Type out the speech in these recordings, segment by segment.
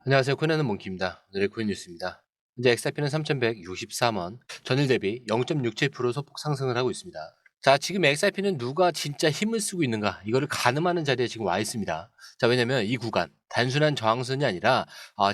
안녕하세요. 코인하는 몽키입니다. 오늘의 코인 뉴스입니다. 현재 XRP는 3,163원, 전일 대비 0.67% 소폭 상승을 하고 있습니다. 자, 지금 XRP는 누가 진짜 힘을 쓰고 있는가? 이거를 가늠하는 자리에 지금 와 있습니다. 자, 왜냐면 이 구간, 단순한 저항선이 아니라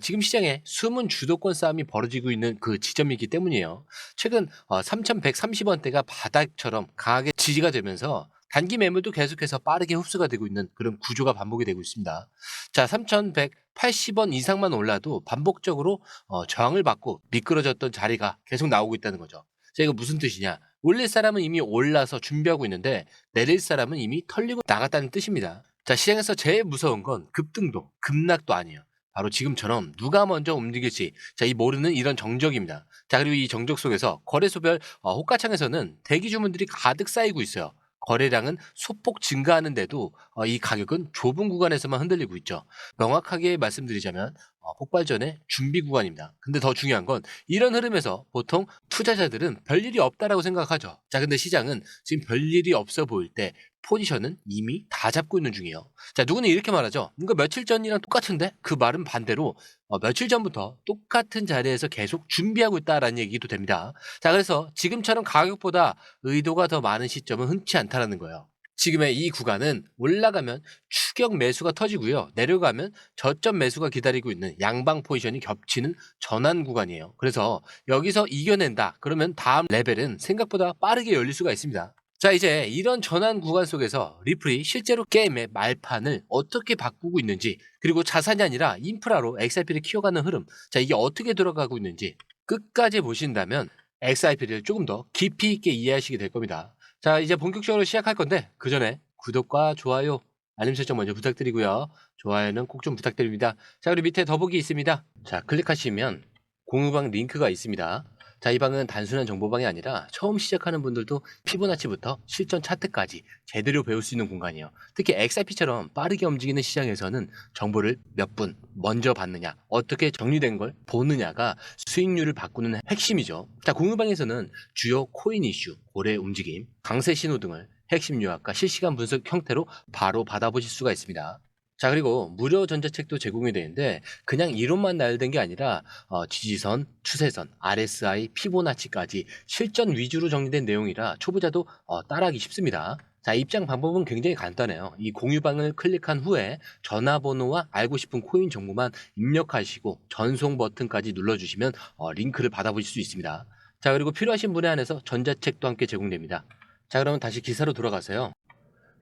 지금 시장에 숨은 주도권 싸움이 벌어지고 있는 그 지점이기 때문이에요. 최근 3,130원대가 바닥처럼 강하게 지지가 되면서 단기 매물도 계속해서 빠르게 흡수가 되고 있는 그런 구조가 반복이 되고 있습니다. 자, 3,180원 이상만 올라도 반복적으로 저항을 받고 미끄러졌던 자리가 계속 나오고 있다는 거죠. 자, 이거 무슨 뜻이냐? 올릴 사람은 이미 올라서 준비하고 있는데 내릴 사람은 이미 털리고 나갔다는 뜻입니다. 자, 시장에서 제일 무서운 건 급등도, 급락도 아니에요. 바로 지금처럼 누가 먼저 움직일지, 자, 이 모르는 이런 정적입니다. 자, 그리고 이 정적 속에서 거래소별 호가창에서는 대기 주문들이 가득 쌓이고 있어요. 거래량은 소폭 증가하는데도 이 가격은 좁은 구간에서만 흔들리고 있죠. 명확하게 말씀드리자면 폭발 전에 준비 구간입니다. 근데 더 중요한 건 이런 흐름에서 보통 투자자들은 별일이 없다라고 생각하죠. 자, 근데 시장은 지금 별일이 없어 보일 때 포지션은 이미 다 잡고 있는 중이에요. 자, 누구는 이렇게 말하죠. 이거 며칠 전이랑 똑같은데? 그 말은 반대로 며칠 전부터 똑같은 자리에서 계속 준비하고 있다라는 얘기도 됩니다. 자, 그래서 지금처럼 가격보다 의도가 더 많은 시점은 흔치 않다라는 거예요. 지금의 이 구간은 올라가면 추격 매수가 터지고요. 내려가면 저점 매수가 기다리고 있는 양방 포지션이 겹치는 전환 구간이에요. 그래서 여기서 이겨낸다. 그러면 다음 레벨은 생각보다 빠르게 열릴 수가 있습니다. 자, 이제 이런 전환 구간 속에서 리플이 실제로 게임의 말판을 어떻게 바꾸고 있는지, 그리고 자산이 아니라 인프라로 XRP를 키워가는 흐름, 자, 이게 어떻게 들어가고 있는지 끝까지 보신다면 XRP를 조금 더 깊이 있게 이해하시게 될 겁니다. 자, 이제 본격적으로 시작할 건데 그 전에 구독과 좋아요, 알림 설정 먼저 부탁드리고요. 좋아요는 꼭 좀 부탁드립니다. 자, 그리고 밑에 더보기 있습니다. 자, 클릭하시면 공유방 링크가 있습니다. 자, 이 방은 단순한 정보방이 아니라 처음 시작하는 분들도 피보나치부터 실전 차트까지 제대로 배울 수 있는 공간이에요. 특히 XRP처럼 빠르게 움직이는 시장에서는 정보를 몇 분 먼저 받느냐, 어떻게 정리된 걸 보느냐가 수익률을 바꾸는 핵심이죠. 자, 공유방에서는 주요 코인 이슈, 고래 움직임, 강세 신호 등을 핵심 요약과 실시간 분석 형태로 바로 받아보실 수가 있습니다. 자, 그리고 무료 전자책도 제공이 되는데 그냥 이론만 나열된 게 아니라 지지선, 추세선, RSI, 피보나치까지 실전 위주로 정리된 내용이라 초보자도 따라하기 쉽습니다. 자, 입장 방법은 굉장히 간단해요. 이 공유방을 클릭한 후에 전화번호와 알고 싶은 코인 정보만 입력하시고 전송 버튼까지 눌러주시면 링크를 받아보실 수 있습니다. 자, 그리고 필요하신 분에 한해서 전자책도 함께 제공됩니다. 자, 그럼 다시 기사로 돌아가세요.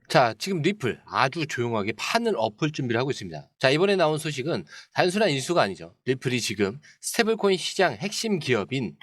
자, 지금 리플 아주 조용하게 판을 엎을 준비를 하고 있습니다. 자, 이번에 나온 소식은 단순한 인수가 아니죠. 리플이 지금 스테이블코인 시장 핵심 기업인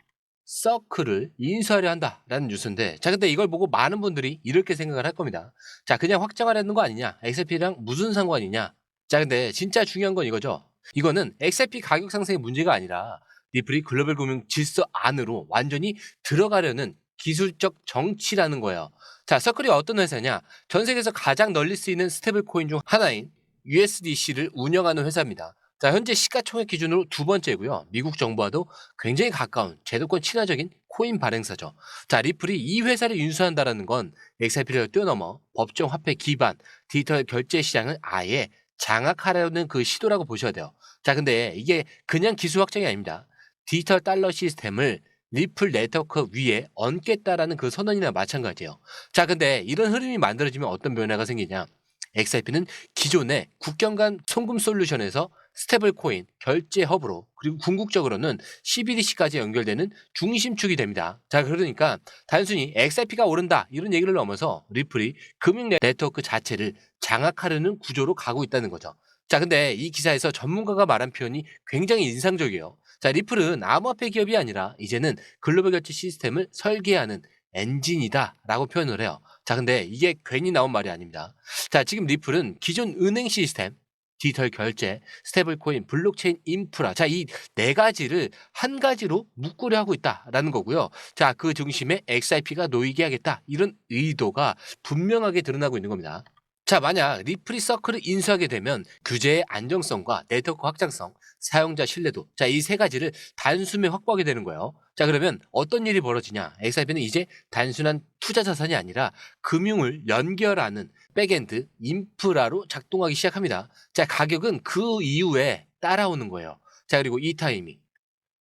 서클을 인수하려 한다라는 뉴스인데, 자, 근데 이걸 보고 많은 분들이 이렇게 생각을 할 겁니다. 자, 그냥 확정하려는 거 아니냐? XRP랑 무슨 상관이냐? 자, 근데 진짜 중요한 건 이거죠. 이거는 XRP 가격 상승의 문제가 아니라 리플이 글로벌 금융 질서 안으로 완전히 들어가려는 기술적 정치라는 거예요. 자, 서클이 어떤 회사냐? 전 세계에서 가장 널리 쓰이는 스테이블 코인 중 하나인 USDC를 운영하는 회사입니다. 자, 현재 시가총액 기준으로 두 번째고요. 미국 정부와도 굉장히 가까운 제도권 친화적인 코인 발행사죠. 자, 리플이 이 회사를 인수한다라는 건 XRP를 뛰어넘어 법정 화폐 기반 디지털 결제 시장을 아예 장악하려는 그 시도라고 보셔야 돼요. 자, 근데 이게 그냥 기술 확장이 아닙니다. 디지털 달러 시스템을 리플 네트워크 위에 얹겠다라는 그 선언이나 마찬가지예요. 자, 근데 이런 흐름이 만들어지면 어떤 변화가 생기냐? XRP는 기존의 국경 간 송금 솔루션에서 스테이블 코인, 결제 허브로, 그리고 궁극적으로는 CBDC까지 연결되는 중심축이 됩니다. 자, 그러니까 단순히 XRP가 오른다 이런 얘기를 넘어서 리플이 금융 네트워크 자체를 장악하려는 구조로 가고 있다는 거죠. 자, 근데 이 기사에서 전문가가 말한 표현이 굉장히 인상적이에요. 자, 리플은 암호화폐 기업이 아니라 이제는 글로벌 결제 시스템을 설계하는 엔진이다라고 표현을 해요. 자, 근데 이게 괜히 나온 말이 아닙니다. 자, 지금 리플은 기존 은행 시스템, 디지털 결제, 스테이블 코인, 블록체인 인프라. 자, 이 네 가지를 한 가지로 묶으려 하고 있다라는 거고요. 자, 그 중심에 XRP가 놓이게 하겠다. 이런 의도가 분명하게 드러나고 있는 겁니다. 자, 만약 리플이 서클을 인수하게 되면 규제의 안정성과 네트워크 확장성, 사용자 신뢰도, 자, 이 세 가지를 단숨에 확보하게 되는 거예요. 자, 그러면 어떤 일이 벌어지냐? XRP는 이제 단순한 투자 자산이 아니라 금융을 연결하는 백엔드 인프라로 작동하기 시작합니다. 자, 가격은 그 이후에 따라오는 거예요. 자, 그리고 이 타이밍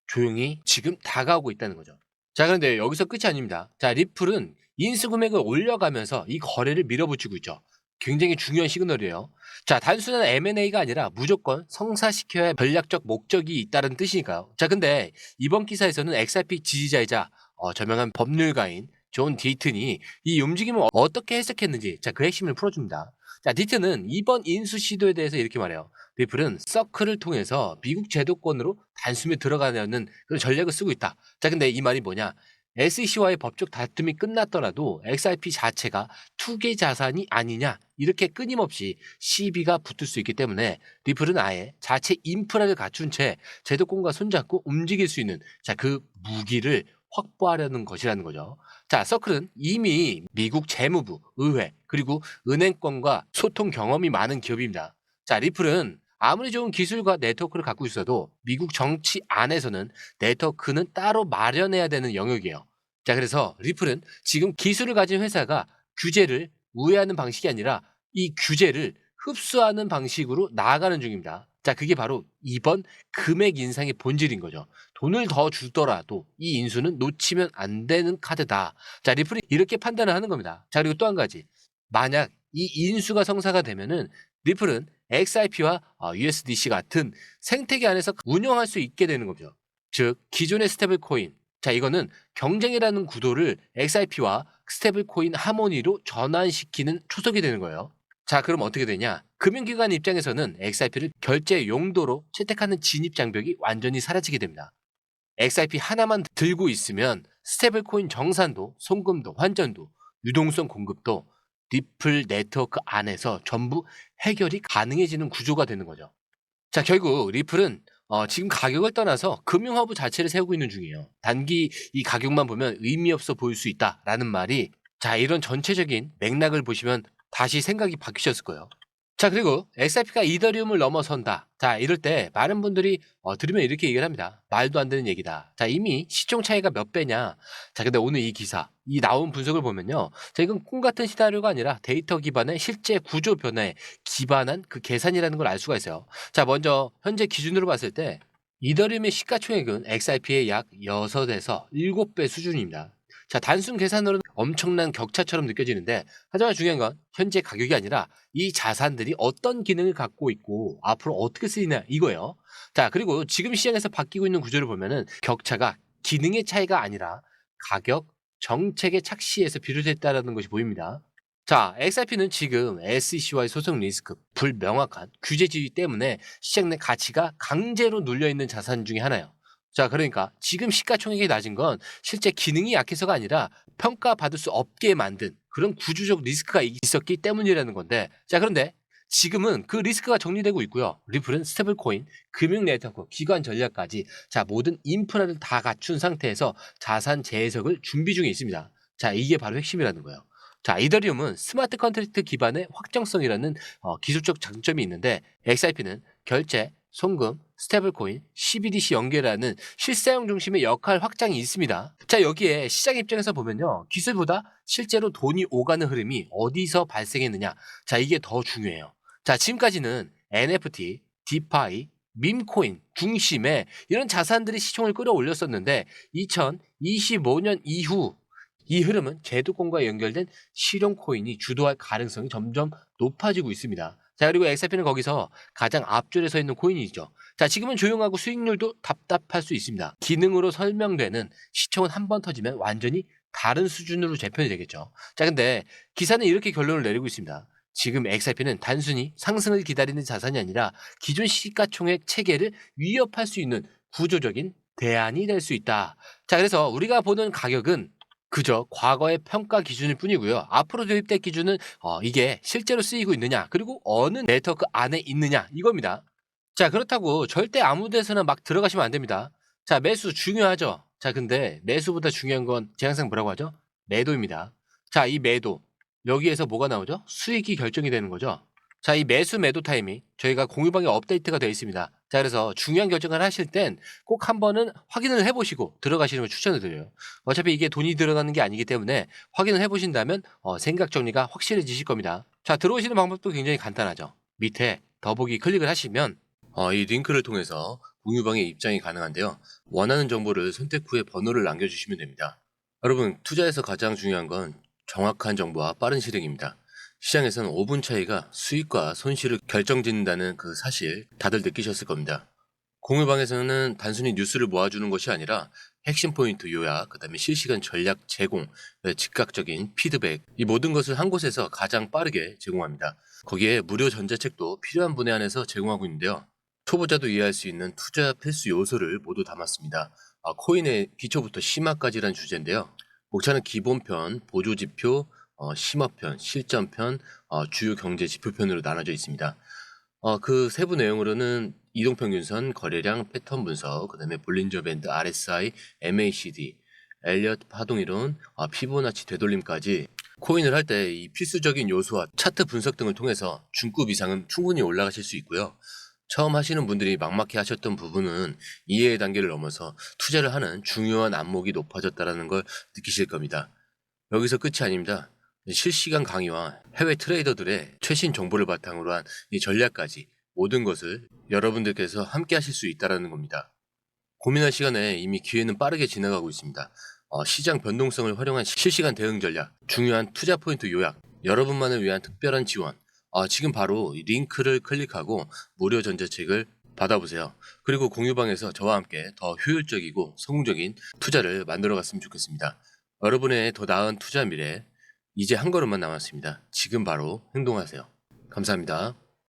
조용히 지금 다가오고 있다는 거죠. 자, 그런데 여기서 끝이 아닙니다. 자, 리플은 인수 금액을 올려가면서 이 거래를 밀어붙이고 있죠. 굉장히 중요한 시그널이에요. 자, 단순한 M&A가 아니라 무조건 성사시켜야 할 전략적 목적이 있다는 뜻이니까요. 자, 근데 이번 기사에서는 XRP 지지자이자 저명한 법률가인 존 디튼이 이 움직임을 어떻게 해석했는지 그 핵심을 풀어줍니다. 자, 디튼은 이번 인수 시도에 대해서 이렇게 말해요. 리플은 서클을 통해서 미국 제도권으로 단숨에 들어가려는 그런 전략을 쓰고 있다. 자, 근데 이 말이 뭐냐? SEC와의 법적 다툼이 끝났더라도 XRP 자체가 투기 자산이 아니냐 이렇게 끊임없이 시비가 붙을 수 있기 때문에 리플은 아예 자체 인프라를 갖춘 채 제도권과 손잡고 움직일 수 있는 그 무기를 확보하려는 것이라는 거죠. 자, 서클은 이미 미국 재무부, 의회, 그리고 은행권과 소통 경험이 많은 기업입니다. 자, 리플은 아무리 좋은 기술과 네트워크를 갖고 있어도 미국 정치 안에서는 네트워크는 따로 마련해야 되는 영역이에요. 자, 그래서 리플은 지금 기술을 가진 회사가 규제를 우회하는 방식이 아니라 이 규제를 흡수하는 방식으로 나아가는 중입니다. 자, 그게 바로 이번 금액 인상의 본질인 거죠. 돈을 더 주더라도 이 인수는 놓치면 안 되는 카드다. 자, 리플이 이렇게 판단을 하는 겁니다. 자, 그리고 또 한 가지. 만약 이 인수가 성사가 되면은 리플은 XRP와 USDC 같은 생태계 안에서 운영할 수 있게 되는 거죠. 즉, 기존의 스테이블 코인. 자, 이거는 경쟁이라는 구도를 XRP와 스테이블 코인 하모니로 전환시키는 초석이 되는 거예요. 자, 그럼 어떻게 되냐? 금융기관 입장에서는 XRP를 결제 용도로 채택하는 진입 장벽이 완전히 사라지게 됩니다. XRP 하나만 들고 있으면 스테이블 코인 정산도, 송금도, 환전도, 유동성 공급도 리플 네트워크 안에서 전부 해결이 가능해지는 구조가 되는 거죠. 자, 결국 리플은 지금 가격을 떠나서 금융허브 자체를 세우고 있는 중이에요. 단기 이 가격만 보면 의미 없어 보일 수 있다라는 말이 이런 전체적인 맥락을 보시면 다시 생각이 바뀌셨을 거예요. 자, 그리고 XRP가 이더리움을 넘어선다. 자, 이럴 때 많은 분들이 들으면 이렇게 얘기를 합니다. 말도 안 되는 얘기다. 자, 이미 시총 차이가 몇 배냐. 자, 근데 오늘 이 기사, 이 나온 분석을 보면요. 자, 이건 꿈 같은 시나리오가 아니라 데이터 기반의 실제 구조 변화에 기반한 그 계산이라는 걸 알 수가 있어요. 자, 먼저 현재 기준으로 봤을 때 이더리움의 시가총액은 XRP의 약 6에서 7배 수준입니다. 자, 단순 계산으로는 엄청난 격차처럼 느껴지는데, 하지만 중요한 건 현재 가격이 아니라 이 자산들이 어떤 기능을 갖고 있고 앞으로 어떻게 쓰이냐 이거예요. 자, 그리고 지금 시장에서 바뀌고 있는 구조를 보면은 격차가 기능의 차이가 아니라 가격, 정책의 착시에서 비롯했다라는 것이 보입니다. 자, XRP는 지금 SEC와의 소송 리스크, 불명확한 규제 지위 때문에 시장 내 가치가 강제로 눌려있는 자산 중에 하나예요. 자, 그러니까 지금 시가총액이 낮은 건 실제 기능이 약해서가 아니라 평가받을 수 없게 만든 그런 구조적 리스크가 있었기 때문이라는 건데, 자, 그런데 지금은 그 리스크가 정리되고 있고요. 리플은 스테이블 코인, 금융 네트워크, 기관 전략까지 모든 인프라를 다 갖춘 상태에서 자산 재해석을 준비 중에 있습니다. 자, 이게 바로 핵심이라는 거예요. 자, 이더리움은 스마트 컨트랙트 기반의 확정성이라는 기술적 장점이 있는데, XRP는 결제, 송금, 스테이블 코인, CBDC 연계라는 실사용 중심의 역할 확장이 있습니다. 자, 여기에 시장 입장에서 보면요. 기술보다 실제로 돈이 오가는 흐름이 어디서 발생했느냐. 자, 이게 더 중요해요. 자, 지금까지는 NFT, 디파이, 밈코인 중심의 이런 자산들이 시총을 끌어올렸었는데 2025년 이후 이 흐름은 제도권과 연결된 실용 코인이 주도할 가능성이 점점 높아지고 있습니다. 자, 그리고 XRP는 거기서 가장 앞줄에 서 있는 코인이죠. 자, 지금은 조용하고 수익률도 답답할 수 있습니다. 기능으로 설명되는 시총은 한 번 터지면 완전히 다른 수준으로 재편이 되겠죠. 자, 근데 기사는 이렇게 결론을 내리고 있습니다. 지금 XRP는 단순히 상승을 기다리는 자산이 아니라 기존 시가총액 체계를 위협할 수 있는 구조적인 대안이 될 수 있다. 자, 그래서 우리가 보는 가격은 그저 과거의 평가 기준일 뿐이고요. 앞으로 도입될 기준은 이게 실제로 쓰이고 있느냐, 그리고 어느 네트워크 안에 있느냐 이겁니다. 자, 그렇다고 절대 아무 데서나 막 들어가시면 안 됩니다. 자, 매수 중요하죠. 자, 근데 매수보다 중요한 건 제가 항상 뭐라고 하죠? 매도입니다. 자, 이 매도 여기에서 뭐가 나오죠? 수익이 결정이 되는 거죠. 자, 이 매수 매도 타이밍 저희가 공유방에 업데이트가 되어 있습니다. 자, 그래서 중요한 결정을 하실 땐 꼭 한번은 확인을 해보시고 들어가시는 걸 추천을 드려요. 어차피 이게 돈이 들어가는 게 아니기 때문에 확인을 해보신다면 생각 정리가 확실해지실 겁니다. 자, 들어오시는 방법도 굉장히 간단하죠. 밑에 더보기 클릭을 하시면 이 링크를 통해서 공유방에 입장이 가능한데요. 원하는 정보를 선택 후에 번호를 남겨주시면 됩니다. 여러분, 투자에서 가장 중요한 건 정확한 정보와 빠른 실행입니다. 시장에서는 5분 차이가 수익과 손실을 결정짓는다는 그 사실 다들 느끼셨을 겁니다. 공유방에서는 단순히 뉴스를 모아주는 것이 아니라 핵심 포인트 요약, 그다음에 실시간 전략 제공, 즉각적인 피드백, 이 모든 것을 한 곳에서 가장 빠르게 제공합니다. 거기에 무료 전자책도 필요한 분에 한해서 제공하고 있는데요. 초보자도 이해할 수 있는 투자 필수 요소를 모두 담았습니다. 코인의 기초부터 심화까지란 주제인데요. 목차는 기본편, 보조지표, 심화편, 실전편, 주요 경제 지표편으로 나눠져 있습니다. 그 세부 내용으로는 이동평균선, 거래량, 패턴 분석, 그다음에 볼린저 밴드, RSI, MACD, 엘리엇 파동이론, 피보나치 되돌림까지 코인을 할 때 이 필수적인 요소와 차트 분석 등을 통해서 중급 이상은 충분히 올라가실 수 있고요. 처음 하시는 분들이 막막해 하셨던 부분은 이해의 단계를 넘어서 투자를 하는 중요한 안목이 높아졌다는 걸 느끼실 겁니다. 여기서 끝이 아닙니다. 실시간 강의와 해외 트레이더들의 최신 정보를 바탕으로 한 이 전략까지 모든 것을 여러분들께서 함께 하실 수 있다는 겁니다. 고민할 시간에 이미 기회는 빠르게 지나가고 있습니다. 시장 변동성을 활용한 실시간 대응 전략, 중요한 투자 포인트 요약, 여러분만을 위한 특별한 지원. 지금 바로 이 링크를 클릭하고 무료 전자책을 받아보세요. 그리고 공유방에서 저와 함께 더 효율적이고 성공적인 투자를 만들어 갔으면 좋겠습니다. 여러분의 더 나은 투자 미래, 이제 한 걸음만 남았습니다. 지금 바로 행동하세요. 감사합니다.